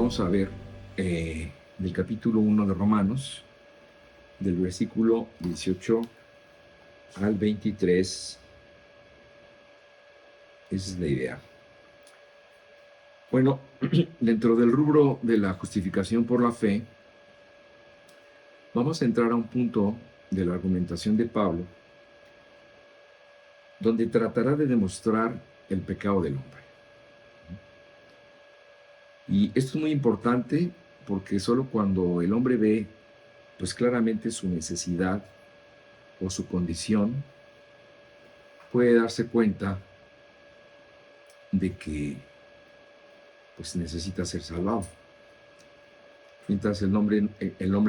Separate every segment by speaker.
Speaker 1: vamos a ver del capítulo 1 de Romanos, del versículo 18 al 23. Esa es la idea. Bueno, dentro del rubro de la justificación por la fe, vamos a entrar a un punto de la argumentación de Pablo, donde tratará de demostrar el pecado del hombre. Y esto es muy importante porque solo cuando el hombre ve, pues claramente su necesidad o su condición, puede darse cuenta de que pues necesita ser salvado. Mientras el hombre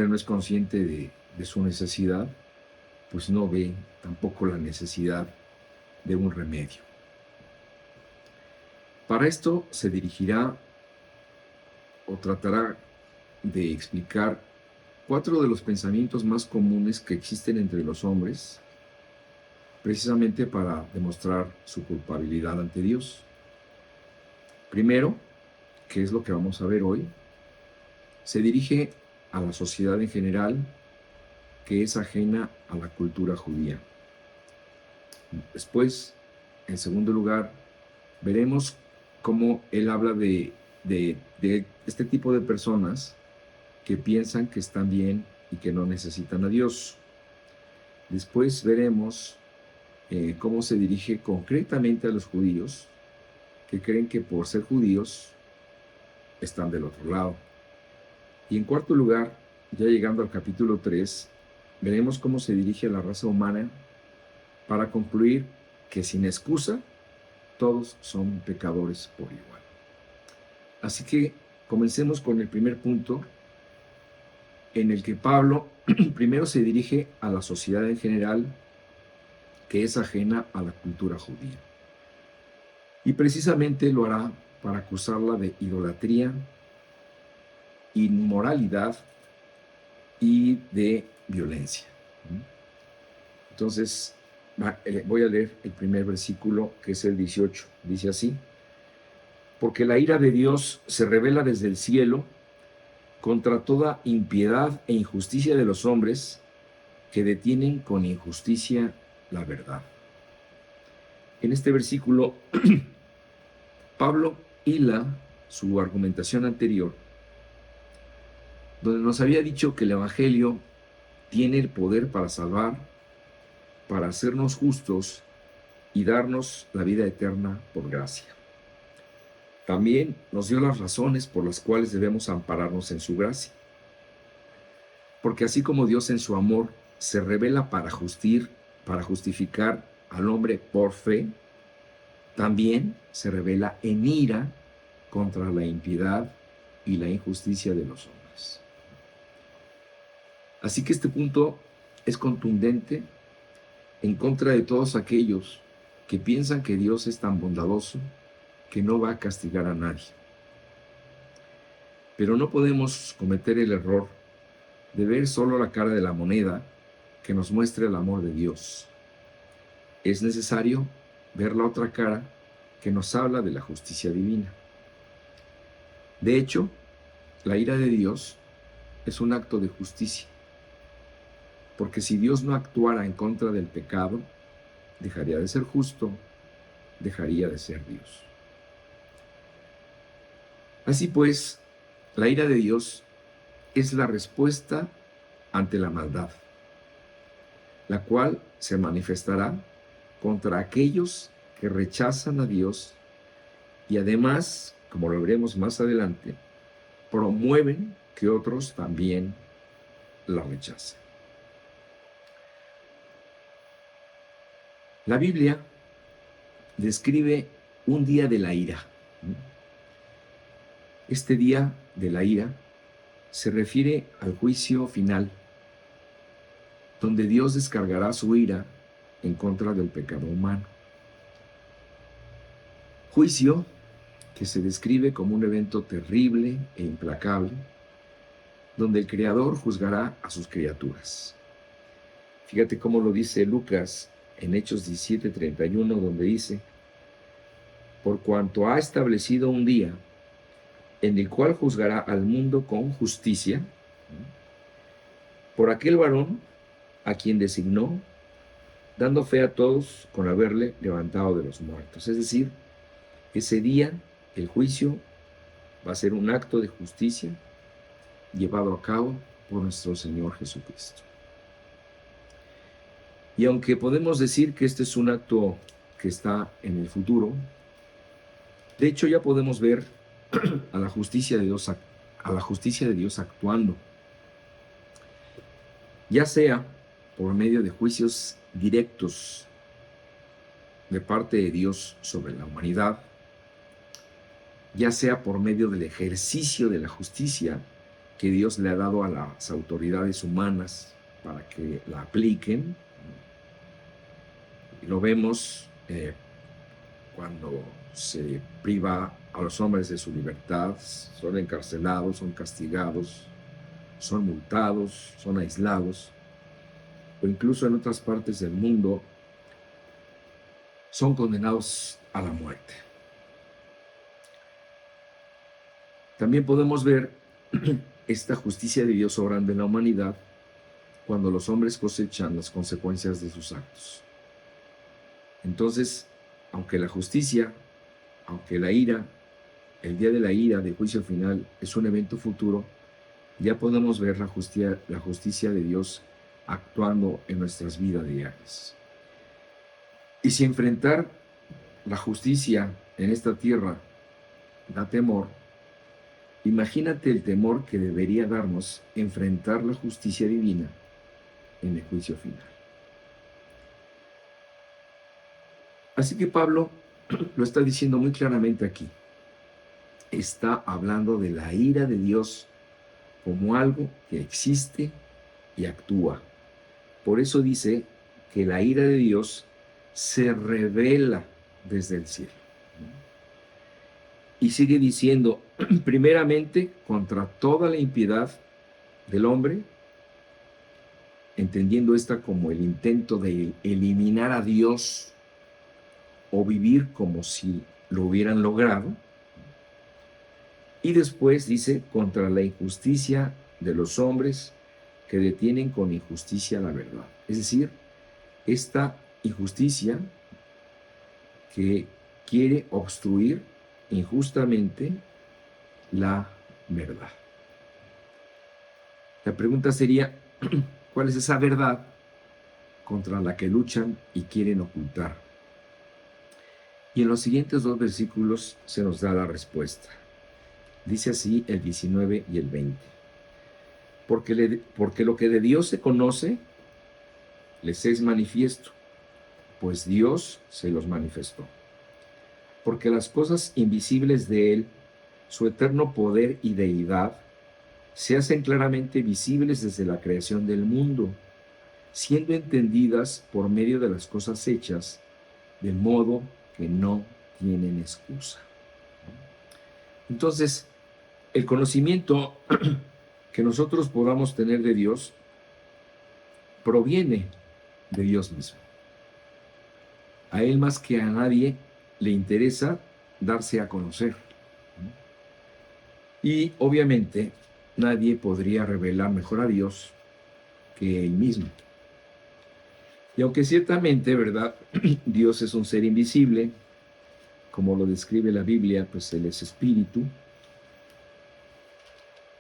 Speaker 1: no es consciente de su necesidad, pues no ve tampoco la necesidad de un remedio. Para esto se dirigirá o tratará de explicar 4 de los pensamientos más comunes que existen entre los hombres, precisamente para demostrar su culpabilidad ante Dios. Primero, que es lo que vamos a ver hoy, se dirige a la sociedad en general, que es ajena a la cultura judía. Después, en segundo lugar, veremos cómo él habla de este tipo de personas que piensan que están bien y que no necesitan a Dios. Después veremos cómo se dirige concretamente a los judíos, que creen que por ser judíos están del otro lado. Y en cuarto lugar, ya llegando al capítulo 3, veremos cómo se dirige a la raza humana para concluir que sin excusa todos son pecadores por igual. Así que comencemos con el primer punto, en el que Pablo primero se dirige a la sociedad en general, que es ajena a la cultura judía. Y precisamente lo hará para acusarla de idolatría, inmoralidad y de violencia. Entonces, voy a leer el primer versículo, que es el 18. Dice así: porque la ira de Dios se revela desde el cielo contra toda impiedad e injusticia de los hombres que detienen con injusticia la verdad. En este versículo, Pablo hila su argumentación anterior, donde nos había dicho que el Evangelio tiene el poder para salvar, para hacernos justos y darnos la vida eterna por gracia. También nos dio las razones por las cuales debemos ampararnos en su gracia. Porque así como Dios en su amor se revela para justificar al hombre por fe, también se revela en ira contra la impiedad y la injusticia de los hombres. Así que este punto es contundente en contra de todos aquellos que piensan que Dios es tan bondadoso que no va a castigar a nadie. Pero no podemos cometer el error de ver solo la cara de la moneda que nos muestre el amor de Dios. Es necesario ver la otra cara que nos habla de la justicia divina. De hecho, la ira de Dios es un acto de justicia, porque si Dios no actuara en contra del pecado, dejaría de ser justo, dejaría de ser Dios. Así pues, la ira de Dios es la respuesta ante la maldad, la cual se manifestará contra aquellos que rechazan a Dios y además, como lo veremos más adelante, promueven que otros también la rechacen. La Biblia describe un día de la ira. Este día de la ira se refiere al juicio final, donde Dios descargará su ira en contra del pecado humano. Juicio que se describe como un evento terrible e implacable, donde el Creador juzgará a sus criaturas. Fíjate cómo lo dice Lucas en Hechos 17:31, donde dice: por cuanto ha establecido un día en el cual juzgará al mundo con justicia, por aquel varón a quien designó, dando fe a todos con haberle levantado de los muertos. Es decir, ese día el juicio va a ser un acto de justicia llevado a cabo por nuestro Señor Jesucristo. Y aunque podemos decir que este es un acto que está en el futuro, de hecho ya podemos ver a la justicia de Dios actuando, ya sea por medio de juicios directos de parte de Dios sobre la humanidad, ya sea por medio del ejercicio de la justicia que Dios le ha dado a las autoridades humanas para que la apliquen. Y lo vemos cuando se priva a los hombres de su libertad, son encarcelados, son castigados, son multados, son aislados, o incluso en otras partes del mundo son condenados a la muerte. También podemos ver esta justicia de Dios obrando en la humanidad cuando los hombres cosechan las consecuencias de sus actos. Entonces, aunque la justicia, aunque la ira, el día de la ira, del juicio final, es un evento futuro, ya podemos ver la justicia de Dios actuando en nuestras vidas diarias. Y si enfrentar la justicia en esta tierra da temor, imagínate el temor que debería darnos enfrentar la justicia divina en el juicio final. Así que Pablo lo está diciendo muy claramente aquí. Está hablando de la ira de Dios como algo que existe y actúa. Por eso dice que la ira de Dios se revela desde el cielo. Y sigue diciendo, primeramente, contra toda la impiedad del hombre, entendiendo esta como el intento de eliminar a Dios o vivir como si lo hubieran logrado. Y después dice, contra la injusticia de los hombres que detienen con injusticia la verdad. Es decir, esta injusticia que quiere obstruir injustamente la verdad. La pregunta sería, ¿cuál es esa verdad contra la que luchan y quieren ocultar? Y en los siguientes 2 versículos se nos da la respuesta. Dice así el 19 y el 20. Porque lo que de Dios se conoce, les es manifiesto, pues Dios se los manifestó. Porque las cosas invisibles de Él, su eterno poder y deidad, se hacen claramente visibles desde la creación del mundo, siendo entendidas por medio de las cosas hechas, de modo que no tienen excusa. Entonces, el conocimiento que nosotros podamos tener de Dios proviene de Dios mismo. A Él más que a nadie le interesa darse a conocer. Y obviamente nadie podría revelar mejor a Dios que Él mismo. Y aunque ciertamente, ¿verdad? Dios es un ser invisible, como lo describe la Biblia, pues Él es espíritu.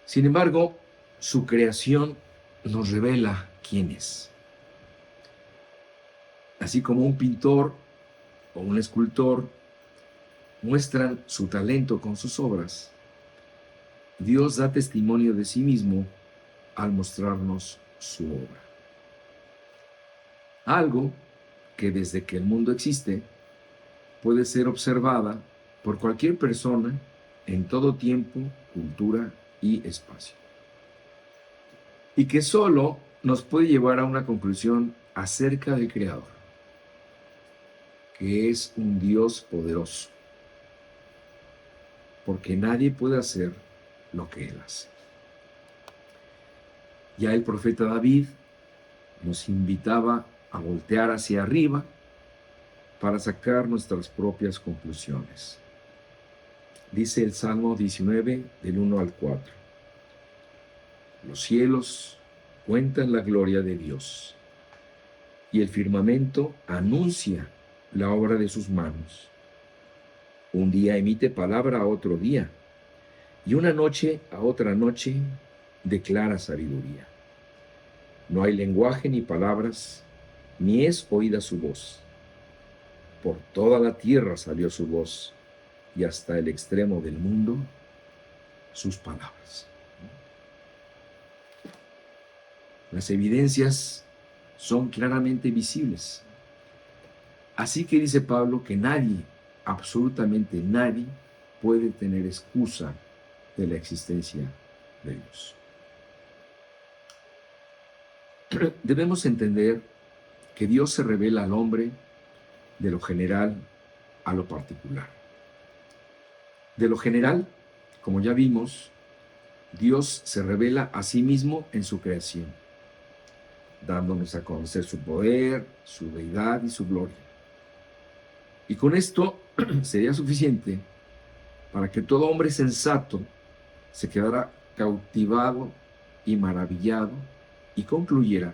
Speaker 1: Sin embargo, su creación nos revela quién es. Así como un pintor o un escultor muestran su talento con sus obras, Dios da testimonio de sí mismo al mostrarnos su obra. Algo que desde que el mundo existe puede ser observada por cualquier persona en todo tiempo, cultura y espacio. Y que solo nos puede llevar a una conclusión acerca del Creador, que es un Dios poderoso, porque nadie puede hacer lo que Él hace. Ya el profeta David nos invitaba a voltear hacia arriba para sacar nuestras propias conclusiones. Dice el Salmo 19, del 1 al 4. Los cielos cuentan la gloria de Dios, y el firmamento anuncia la obra de sus manos. Un día emite palabra a otro día, y una noche a otra noche declara sabiduría. No hay lenguaje ni palabras, ni es oída su voz. Por toda la tierra salió su voz, y hasta el extremo del mundo sus palabras. Las evidencias son claramente visibles. Así que dice Pablo que nadie, absolutamente nadie, puede tener excusa de la existencia de Dios. Debemos entender que Dios se revela al hombre de lo general a lo particular. De lo general, como ya vimos, Dios se revela a sí mismo en su creación, dándonos a conocer su poder, su deidad y su gloria. Y con esto sería suficiente para que todo hombre sensato se quedara cautivado y maravillado y concluyera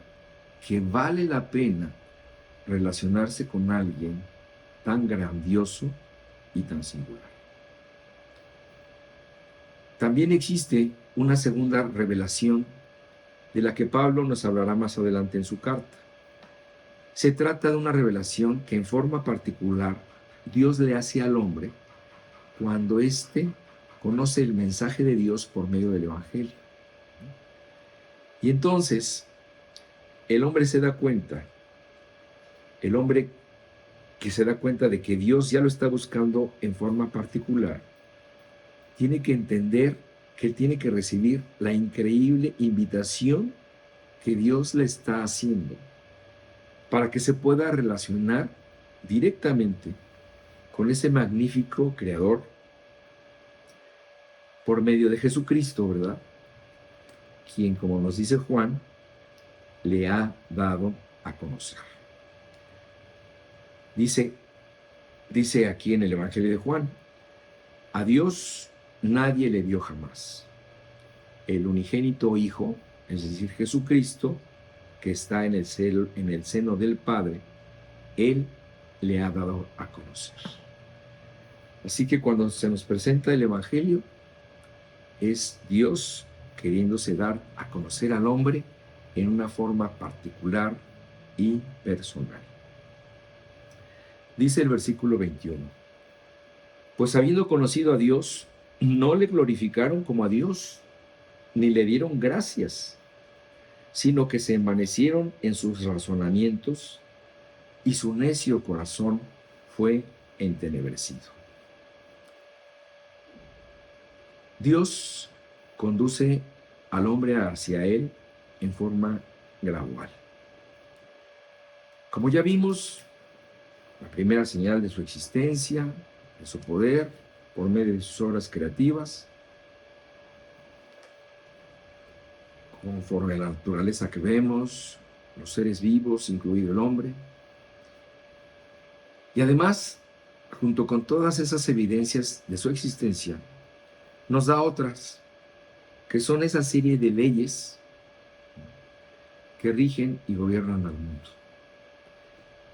Speaker 1: que vale la pena relacionarse con alguien tan grandioso y tan singular. También existe una segunda revelación de la que Pablo nos hablará más adelante en su carta. Se trata de una revelación que en forma particular Dios le hace al hombre cuando éste conoce el mensaje de Dios por medio del Evangelio. Y entonces el hombre se da cuenta, el hombre que se da cuenta de que Dios ya lo está buscando en forma particular, tiene que entender que él tiene que recibir la increíble invitación que Dios le está haciendo para que se pueda relacionar directamente con ese magnífico creador por medio de Jesucristo, ¿verdad? Quien, como nos dice Juan, le ha dado a conocer. Dice aquí en el Evangelio de Juan, a Dios nadie le dio jamás. El unigénito Hijo, es decir, Jesucristo, que está en el seno del Padre, Él le ha dado a conocer. Así que cuando se nos presenta el Evangelio, es Dios queriéndose dar a conocer al hombre en una forma particular y personal. Dice el versículo 21, pues habiendo conocido a Dios, no le glorificaron como a Dios, ni le dieron gracias, sino que se envanecieron en sus razonamientos, y su necio corazón fue entenebrecido. Dios conduce al hombre hacia Él en forma gradual. Como ya vimos, la primera señal de su existencia, de su poder, por medio de sus obras creativas, conforme a la naturaleza que vemos, los seres vivos, incluido el hombre. Y además, junto con todas esas evidencias de su existencia, nos da otras, que son esa serie de leyes que rigen y gobiernan al mundo.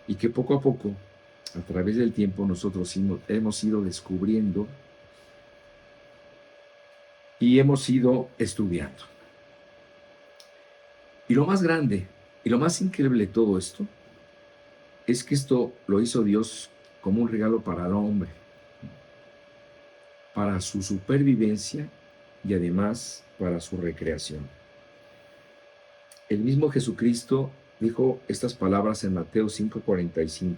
Speaker 1: Y que poco a poco, a través del tiempo, nosotros hemos ido descubriendo y hemos ido estudiando. Y lo más grande y lo más increíble de todo esto es que esto lo hizo Dios como un regalo para el hombre, para su supervivencia y además para su recreación. El mismo Jesucristo dijo estas palabras en Mateo 5:45.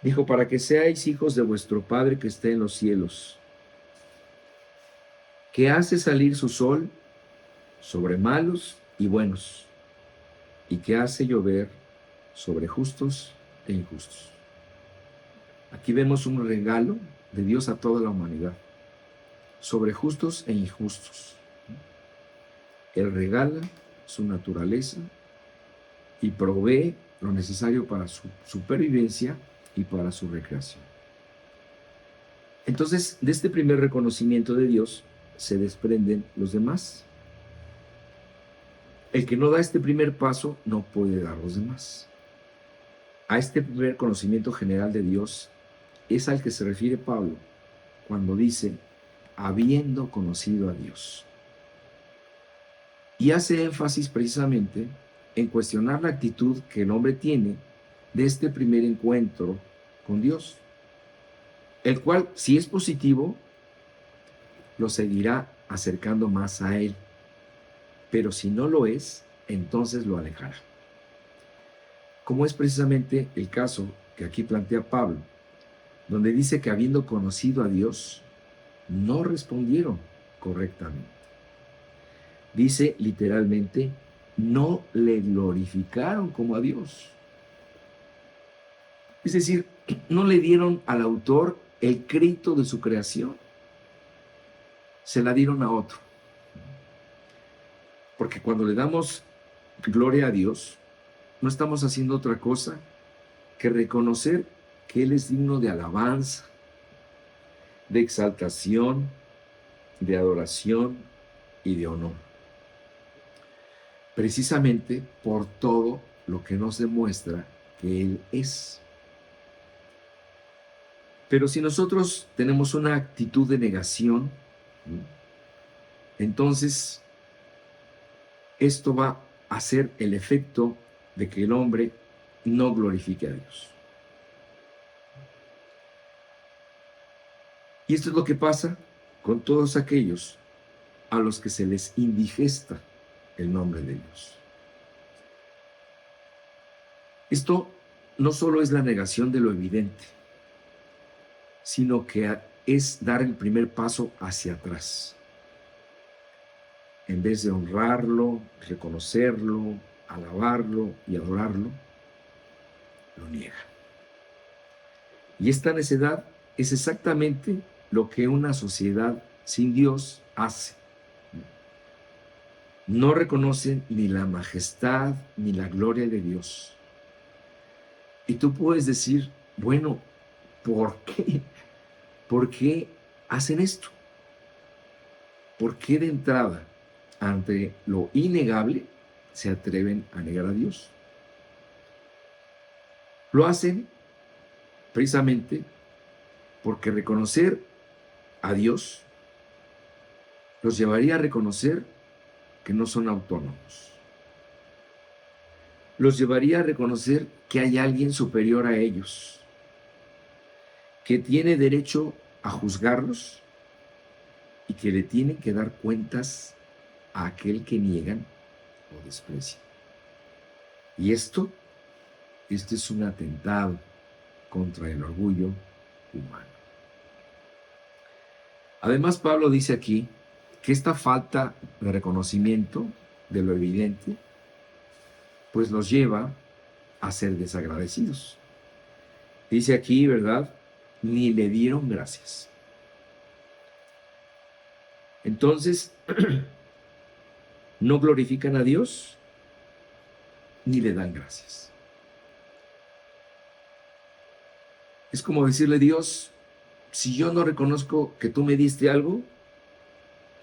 Speaker 1: Dijo, para que seáis hijos de vuestro Padre que está en los cielos, que hace salir su sol sobre malos y buenos, y que hace llover sobre justos e injustos. Aquí vemos un regalo de Dios a toda la humanidad, sobre justos e injustos. Él regala su naturaleza y provee lo necesario para su supervivencia y para su recreación. Entonces, de este primer reconocimiento de Dios se desprenden los demás. El que no da este primer paso no puede dar los demás. A este primer conocimiento general de Dios es al que se refiere Pablo cuando dice, habiendo conocido a Dios. Y hace énfasis precisamente en cuestionar la actitud que el hombre tiene de este primer encuentro con Dios, el cual, si es positivo, lo seguirá acercando más a Él, pero si no lo es, entonces lo alejará. Como es precisamente el caso que aquí plantea Pablo, donde dice que habiendo conocido a Dios, no respondieron correctamente. Dice literalmente, no le glorificaron como a Dios. Es decir, no le dieron al autor el crédito de su creación. Se la dieron a otro. Porque cuando le damos gloria a Dios, no estamos haciendo otra cosa que reconocer que Él es digno de alabanza, de exaltación, de adoración y de honor. Precisamente por todo lo que nos demuestra que Él es. Pero si nosotros tenemos una actitud de negación, entonces esto va a hacer el efecto de que el hombre no glorifique a Dios. Y esto es lo que pasa con todos aquellos a los que se les indigesta el nombre de Dios. Esto no solo es la negación de lo evidente, sino que es dar el primer paso hacia atrás. En vez de honrarlo, reconocerlo, alabarlo y adorarlo, lo niega. Y esta necedad es exactamente lo que una sociedad sin Dios hace. No reconocen ni la majestad ni la gloria de Dios. Y tú puedes decir, bueno, ¿por qué? ¿Por qué hacen esto? ¿Por qué de entrada, ante lo innegable, se atreven a negar a Dios? Lo hacen precisamente porque reconocer a Dios los llevaría a reconocer que no son autónomos. Los llevaría a reconocer que hay alguien superior a ellos, que tiene derecho a juzgarlos y que le tienen que dar cuentas a aquel que niegan o desprecian. Y esto es un atentado contra el orgullo humano. Además, Pablo dice aquí que esta falta de reconocimiento de lo evidente, pues los lleva a ser desagradecidos. Dice aquí, ¿verdad? Ni le dieron gracias. Entonces, no glorifican a Dios ni le dan gracias. Es como decirle a Dios, si yo no reconozco que tú me diste algo,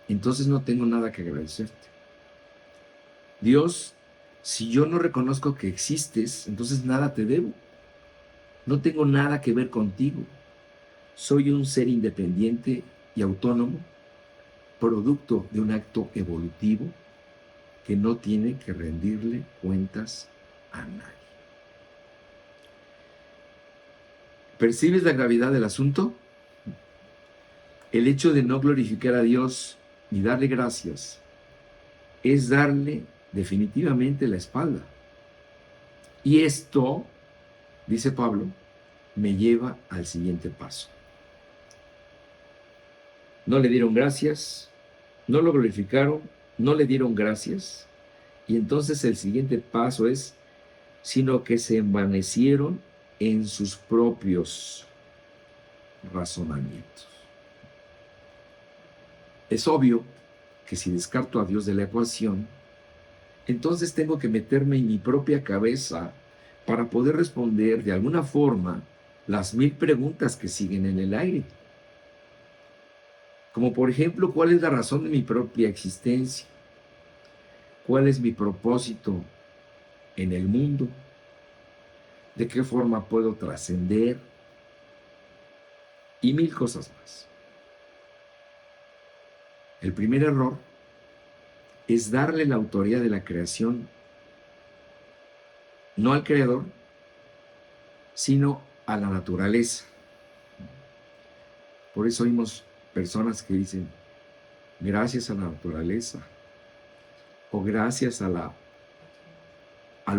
Speaker 1: entonces no tengo nada que agradecerte. Dios, si yo no reconozco que existes, entonces nada te debo. No tengo nada que ver contigo. Soy un ser independiente y autónomo, producto de un acto evolutivo que no tiene que rendirle cuentas a nadie. ¿Percibes la gravedad del asunto? El hecho de no glorificar a Dios ni darle gracias es darle definitivamente la espalda. Y esto, dice Pablo, me lleva al siguiente paso. No le dieron gracias, no lo glorificaron, no le dieron gracias. Y entonces el siguiente paso es, sino que se envanecieron en sus propios razonamientos. Es obvio que si descarto a Dios de la ecuación, entonces tengo que meterme en mi propia cabeza para poder responder de alguna forma las 1000 preguntas que siguen en el aire. Como por ejemplo, ¿cuál es la razón de mi propia existencia? ¿Cuál es mi propósito en el mundo? ¿De qué forma puedo trascender? Y mil cosas más. El primer error es darle la autoría de la creación no al creador, sino a la naturaleza. Por eso oímos personas que dicen, gracias a la naturaleza, o gracias al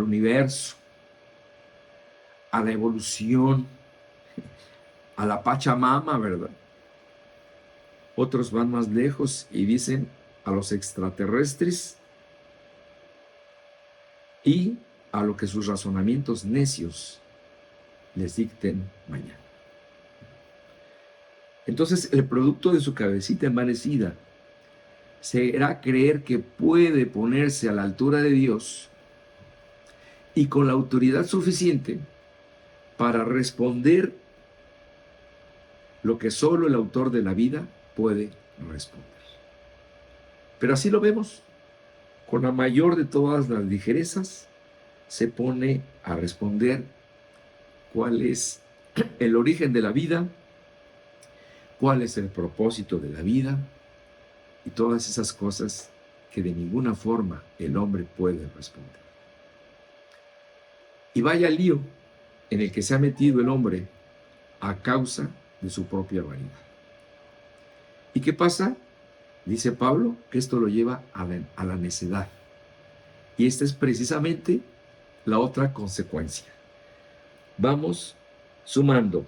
Speaker 1: universo, a la evolución, a la Pachamama, ¿verdad? Otros van más lejos y dicen a los extraterrestres y a lo que sus razonamientos necios les dicten mañana. Entonces, el producto de su cabecita envanecida será creer que puede ponerse a la altura de Dios y con la autoridad suficiente para responder lo que solo el autor de la vida puede responder. Pero así lo vemos, con la mayor de todas las ligerezas, se pone a responder cuál es el origen de la vida, cuál es el propósito de la vida y todas esas cosas que de ninguna forma el hombre puede responder. Y vaya lío en el que se ha metido el hombre a causa de su propia vanidad. ¿Y qué pasa? Dice Pablo que esto lo lleva a la necedad. Y esta es precisamente la otra consecuencia. Vamos sumando.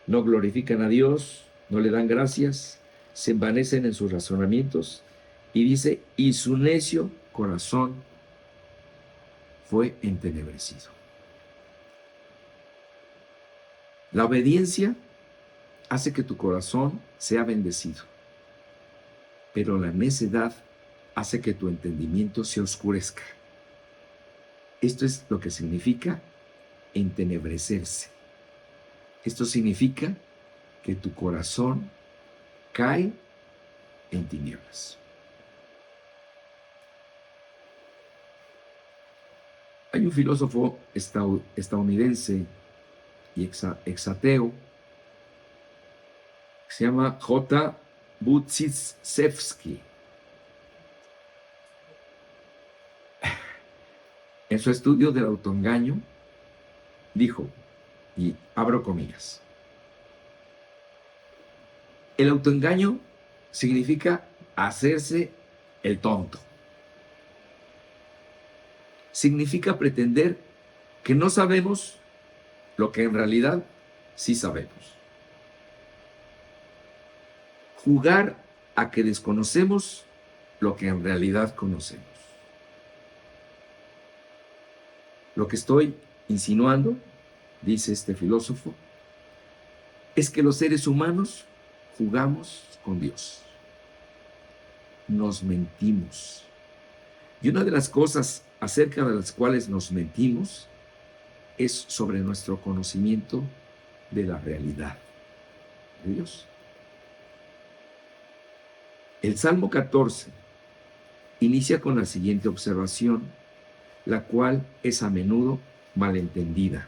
Speaker 1: No glorifican a Dios, no le dan gracias, se envanecen en sus razonamientos. Y dice, y su necio corazón fue entenebrecido. La obediencia hace que tu corazón sea bendecido, pero la necedad hace que tu entendimiento se oscurezca. Esto es lo que significa entenebrecerse. Esto significa que tu corazón cae en tinieblas. Hay un filósofo estadounidense y exateo que se llama J. Budziszewski. En su estudio del autoengaño, dijo, y abro comillas, el autoengaño significa hacerse el tonto. Significa pretender que no sabemos lo que en realidad sí sabemos. Jugar a que desconocemos lo que en realidad conocemos. Lo que estoy insinuando, dice este filósofo, es que los seres humanos jugamos con Dios. Nos mentimos. Y una de las cosas acerca de las cuales nos mentimos es sobre nuestro conocimiento de la realidad de Dios. El Salmo 14 inicia con la siguiente observación, la cual es a menudo malentendida.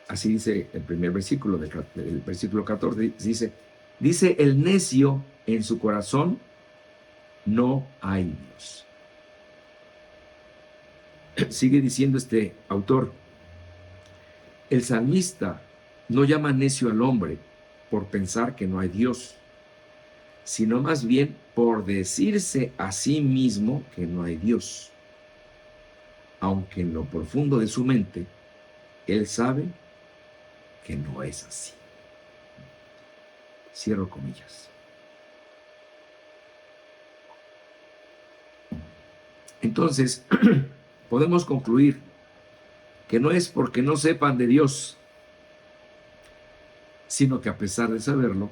Speaker 1: Así dice el primer versículo del versículo 14, dice el necio en su corazón, no hay Dios. Sigue diciendo este autor, el salmista no llama necio al hombre por pensar que no hay Dios, sino más bien por decirse a sí mismo que no hay Dios, aunque en lo profundo de su mente él sabe que no es así. Cierro comillas. Entonces, podemos concluir que no es porque no sepan de Dios, sino que a pesar de saberlo,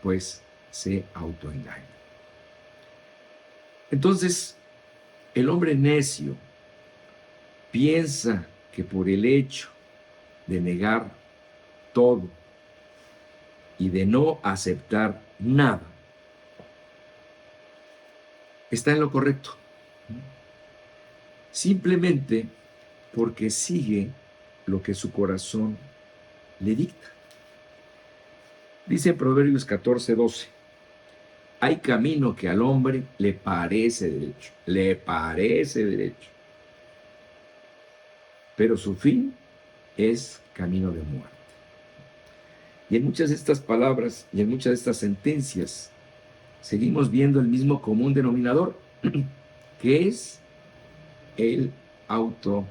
Speaker 1: pues se autoengañan. Entonces, el hombre necio piensa que por el hecho de negar todo y de no aceptar nada, está en lo correcto. Simplemente porque sigue lo que su corazón le dicta. Dice en Proverbios 14:12, hay camino que al hombre le parece derecho, pero su fin es camino de muerte. Y en muchas de estas palabras y en muchas de estas sentencias seguimos viendo el mismo común denominador, que es el autoengaño.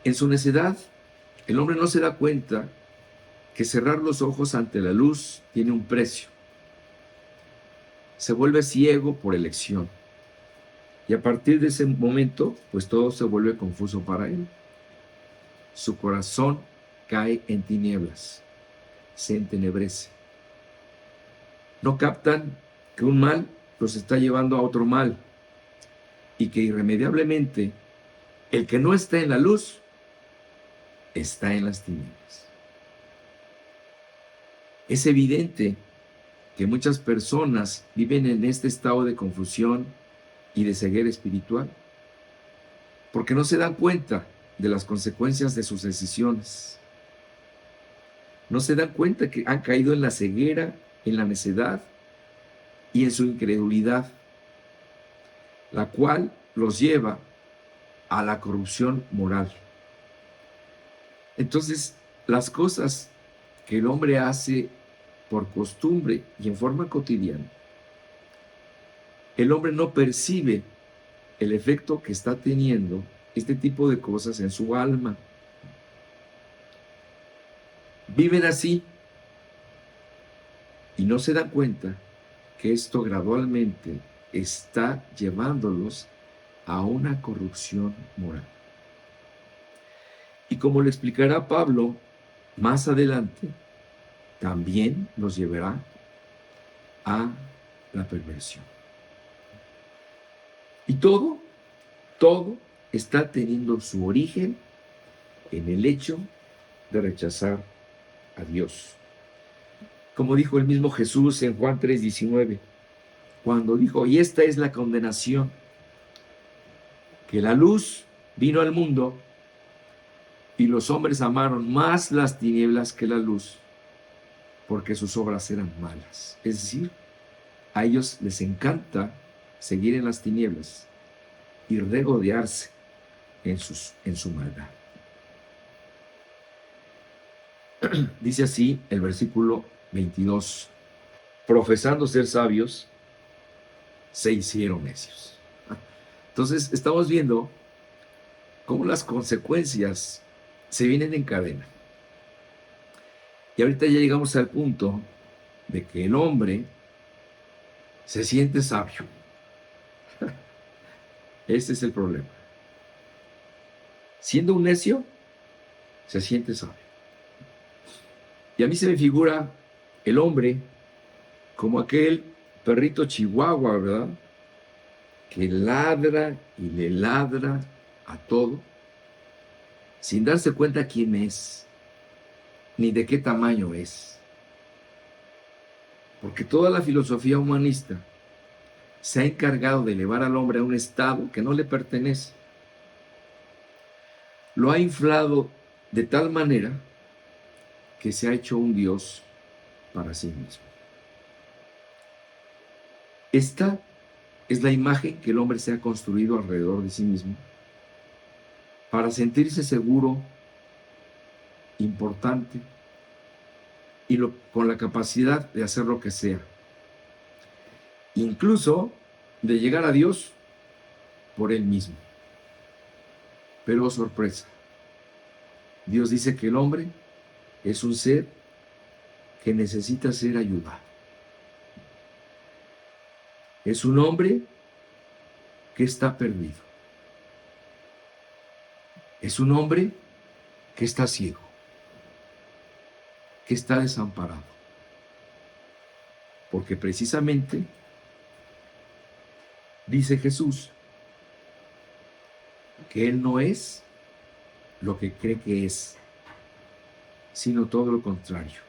Speaker 1: En su necedad, el hombre no se da cuenta que cerrar los ojos ante la luz tiene un precio. Se vuelve ciego por elección. Y a partir de ese momento, pues todo se vuelve confuso para él. Su corazón cae en tinieblas, se entenebrece. No captan que un mal los está llevando a otro mal y que irremediablemente el que no está en la luz está en las tinieblas. Es evidente que muchas personas viven en este estado de confusión y de ceguera espiritual porque no se dan cuenta de las consecuencias de sus decisiones. No se dan cuenta que han caído en la ceguera, en la necedad y en su incredulidad, la cual los lleva a la corrupción moral. Entonces, las cosas que el hombre hace por costumbre y en forma cotidiana, el hombre no percibe el efecto que está teniendo este tipo de cosas en su alma. Viven así y no se dan cuenta que esto gradualmente está llevándolos a una corrupción moral. Y como le explicará Pablo más adelante, también los llevará a la perversión. Y todo está teniendo su origen en el hecho de rechazar a Dios. Como dijo el mismo Jesús en Juan 3:19, cuando dijo, y esta es la condenación, que la luz vino al mundo y los hombres amaron más las tinieblas que la luz, porque sus obras eran malas. Es decir, a ellos les encanta seguir en las tinieblas y regodearse en su maldad. Dice así el versículo 22, profesando ser sabios, se hicieron necios. Entonces estamos viendo cómo las consecuencias se vienen en cadena. Y ahorita ya llegamos al punto de que el hombre se siente sabio. Ese es el problema. Siendo un necio, se siente sabio. Y a mí se me figura el hombre como aquel perrito chihuahua, ¿verdad? Que ladra y le ladra a todo, sin darse cuenta quién es, ni de qué tamaño es. Porque toda la filosofía humanista se ha encargado de elevar al hombre a un estado que no le pertenece. Lo ha inflado de tal manera que se ha hecho un Dios para sí mismo. Esta es la imagen que el hombre se ha construido alrededor de sí mismo para sentirse seguro, importante y con la capacidad de hacer lo que sea. Incluso de llegar a Dios por él mismo. Pero sorpresa, Dios dice que el hombre es un ser que necesita ser ayudado. Es un hombre que está perdido. Es un hombre que está ciego, que está desamparado. Porque precisamente, dice Jesús, que él no es lo que cree que es. sino todo lo contrario.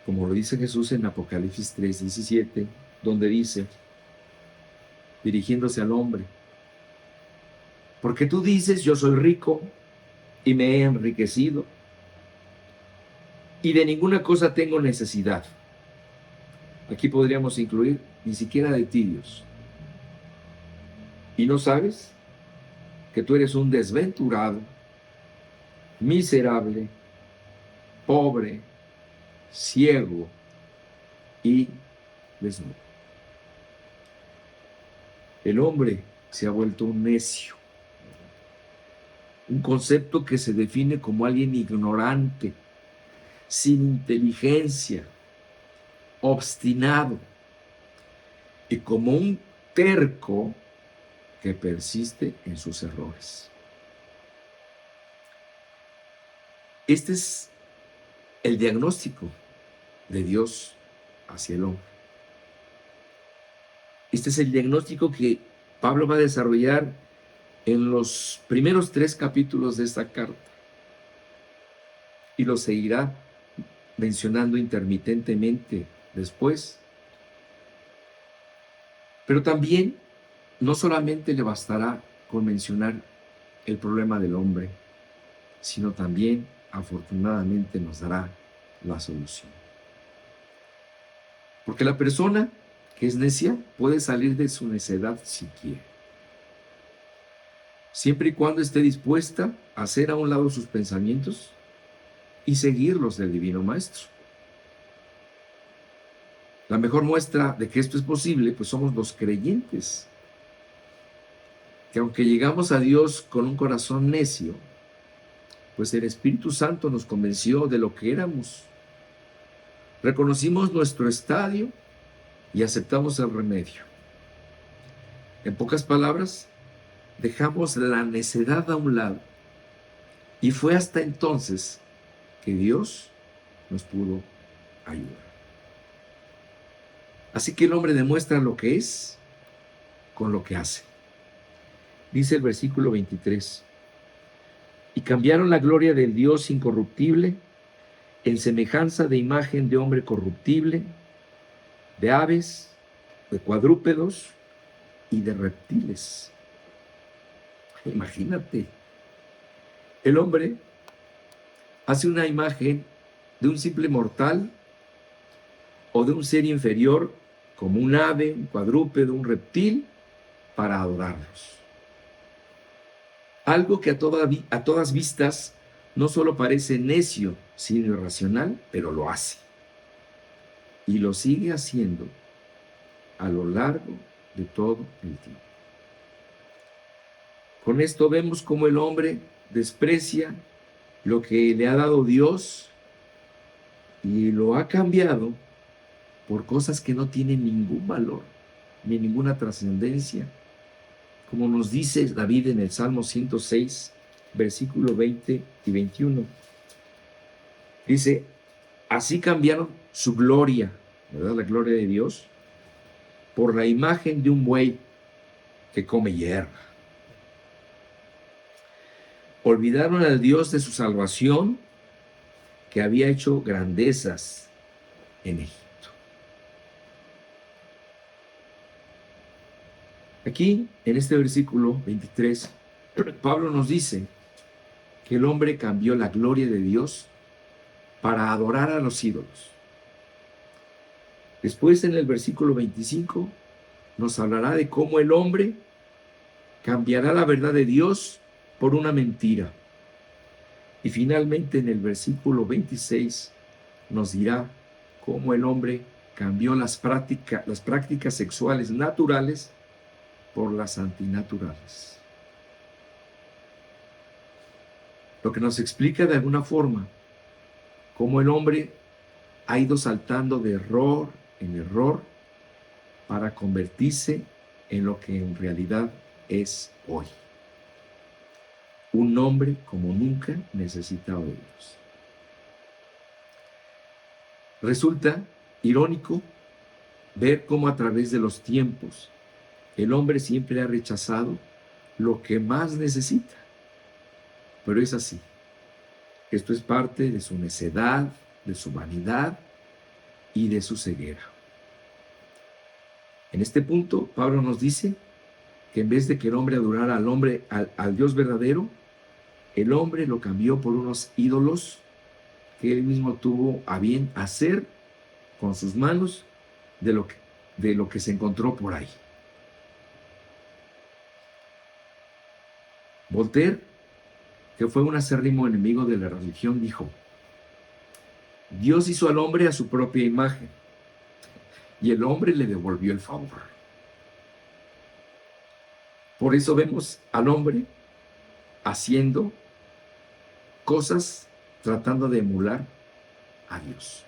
Speaker 1: Como lo dice Jesús en Apocalipsis 3:17, donde dice, dirigiéndose al hombre, porque tú dices, yo soy rico y me he enriquecido y de ninguna cosa tengo necesidad. Aquí podríamos incluir ni siquiera de ti, Dios. ¿Y no sabes que tú eres un desventurado, miserable, pobre, ciego y desnudo? El hombre se ha vuelto un necio, un concepto que se define como alguien ignorante, sin inteligencia, obstinado y como un terco que persiste en sus errores. Este es el diagnóstico de Dios hacia el hombre. Este es el diagnóstico que Pablo va a desarrollar en los primeros 3 capítulos de esta carta y lo seguirá mencionando intermitentemente después. Pero también no solamente le bastará con mencionar el problema del hombre, sino también, afortunadamente, nos dará la solución. Porque la persona que es necia puede salir de su necedad si quiere, siempre y cuando esté dispuesta a hacer a un lado sus pensamientos y seguir los del Divino Maestro. La mejor muestra de que esto es posible, pues somos los creyentes, que aunque llegamos a Dios con un corazón necio, pues el Espíritu Santo nos convenció de lo que éramos. Reconocimos nuestro estadio y aceptamos el remedio. En pocas palabras, dejamos la necedad a un lado y fue hasta entonces que Dios nos pudo ayudar. Así que el hombre demuestra lo que es con lo que hace. Dice el versículo 23, y cambiaron la gloria del Dios incorruptible en semejanza de imagen de hombre corruptible, de aves, de cuadrúpedos y de reptiles. Imagínate, el hombre hace una imagen de un simple mortal o de un ser inferior como un ave, un cuadrúpedo, un reptil, para adorarlos. Algo que a todas vistas no solo parece necio, sino irracional, pero lo hace. Y lo sigue haciendo a lo largo de todo el tiempo. Con esto vemos cómo el hombre desprecia lo que le ha dado Dios y lo ha cambiado por cosas que no tienen ningún valor ni ninguna trascendencia. Como nos dice David en el Salmo 106, versículo 20 y 21. Dice, así cambiaron su gloria, ¿verdad? La gloria de Dios, por la imagen de un buey que come hierba. Olvidaron al Dios de su salvación, que había hecho grandezas en Egipto. Aquí, en este versículo 23, Pablo nos dice que el hombre cambió la gloria de Dios para adorar a los ídolos. Después, en el versículo 25, nos hablará de cómo el hombre cambiará la verdad de Dios por una mentira. Y finalmente, en el versículo 26, nos dirá cómo el hombre cambió las prácticas sexuales naturales por las antinaturales. Lo que nos explica de alguna forma cómo el hombre ha ido saltando de error en error para convertirse en lo que en realidad es hoy. Un hombre como nunca necesitado de Dios. Resulta irónico ver cómo a través de los tiempos el hombre siempre ha rechazado lo que más necesita. Pero es así. Esto es parte de su necedad, de su vanidad y de su ceguera. En este punto, Pablo nos dice que en vez de que el hombre adorara al Dios verdadero, el hombre lo cambió por unos ídolos que él mismo tuvo a bien hacer con sus manos de lo que se encontró por ahí. Voltaire, que fue un acérrimo enemigo de la religión, dijo: Dios hizo al hombre a su propia imagen y el hombre le devolvió el favor. Por eso vemos al hombre haciendo cosas tratando de emular a Dios.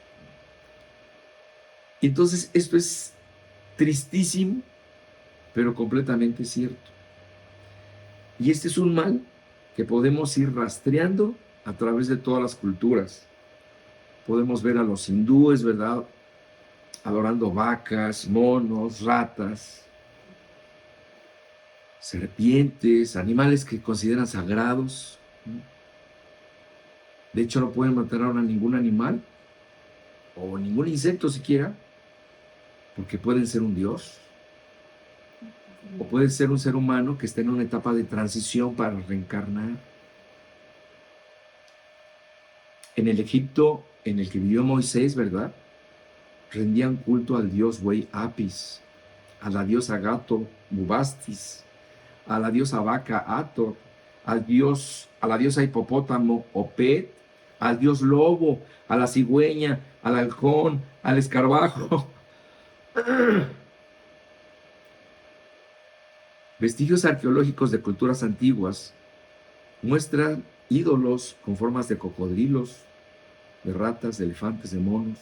Speaker 1: Entonces esto es tristísimo, pero completamente cierto. Y este es un mal que podemos ir rastreando a través de todas las culturas. Podemos ver a los hindúes, ¿verdad?, adorando vacas, monos, ratas, serpientes, animales que consideran sagrados. De hecho, no pueden matar a ningún animal o ningún insecto siquiera, porque pueden ser un dios. O puede ser un ser humano que esté en una etapa de transición para reencarnar. En el Egipto en el que vivió Moisés, ¿verdad?, rendían culto al dios buey Apis, a la diosa gato Bubastis, a la diosa vaca Hathor, a la diosa hipopótamo Opet, al dios lobo, a la cigüeña, al halcón, al escarabajo. Vestigios arqueológicos de culturas antiguas muestran ídolos con formas de cocodrilos, de ratas, de elefantes, de monos,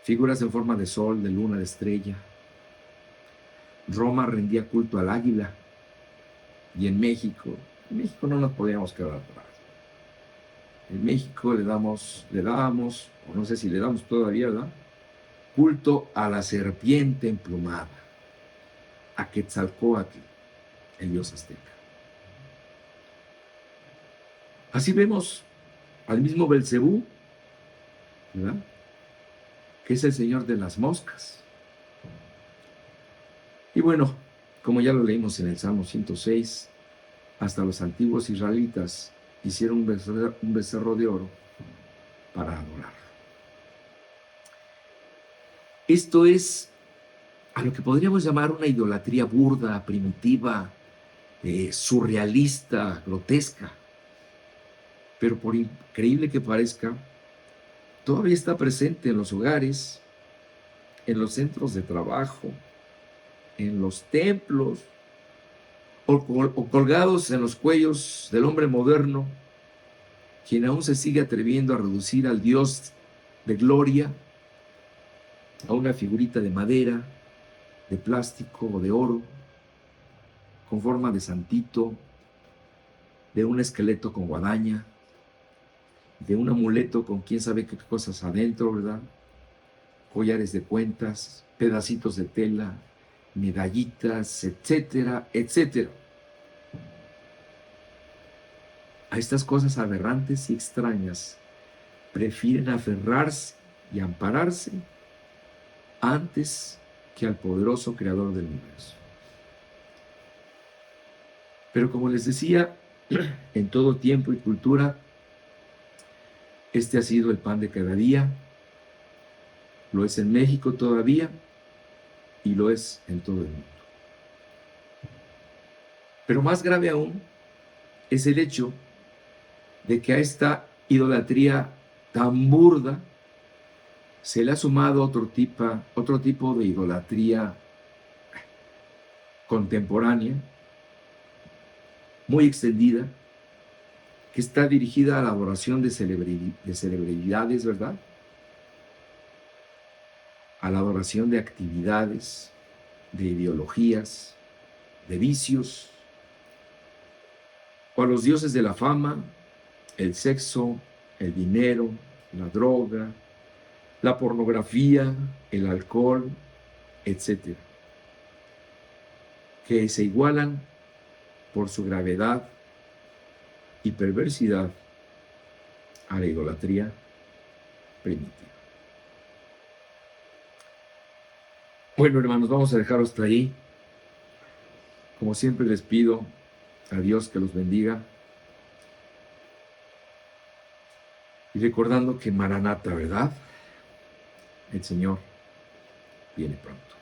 Speaker 1: figuras en forma de sol, de luna, de estrella. Roma rendía culto al águila. Y en México no nos podíamos quedar atrás. En México le dábamos, o no sé si le damos todavía, ¿verdad?, culto a la serpiente emplumada, a Quetzalcóatl, el dios azteca. Así vemos al mismo Belcebú, ¿verdad?, que es el señor de las moscas. Y bueno, como ya lo leímos en el Salmo 106, hasta los antiguos israelitas hicieron un becerro de oro para adorar. Esto es a lo que podríamos llamar una idolatría burda, primitiva, surrealista, grotesca. Pero por increíble que parezca, todavía está presente en los hogares, en los centros de trabajo, en los templos, o colgados en los cuellos del hombre moderno, quien aún se sigue atreviendo a reducir al Dios de gloria a una figurita de madera, de plástico o de oro, con forma de santito, de un esqueleto con guadaña, de un amuleto con quién sabe qué cosas adentro, ¿verdad? Collares de cuentas, pedacitos de tela, medallitas, etcétera, etcétera. A estas cosas aberrantes y extrañas prefieren aferrarse y ampararse antes que al poderoso creador del universo. Pero como les decía, en todo tiempo y cultura, este ha sido el pan de cada día, lo es en México todavía y lo es en todo el mundo. Pero más grave aún es el hecho de que a esta idolatría tan burda se le ha sumado otro tipo de idolatría contemporánea, muy extendida, que está dirigida a la adoración de celebridades, ¿verdad?, a la adoración de actividades, de ideologías, de vicios, o a los dioses de la fama, el sexo, el dinero, la droga, la pornografía, el alcohol, etc., que se igualan por su gravedad y perversidad a la idolatría primitiva. Bueno, hermanos, vamos a dejarlo hasta ahí. Como siempre les pido a Dios que los bendiga. Y recordando que Maranata, ¿verdad? El Señor viene pronto.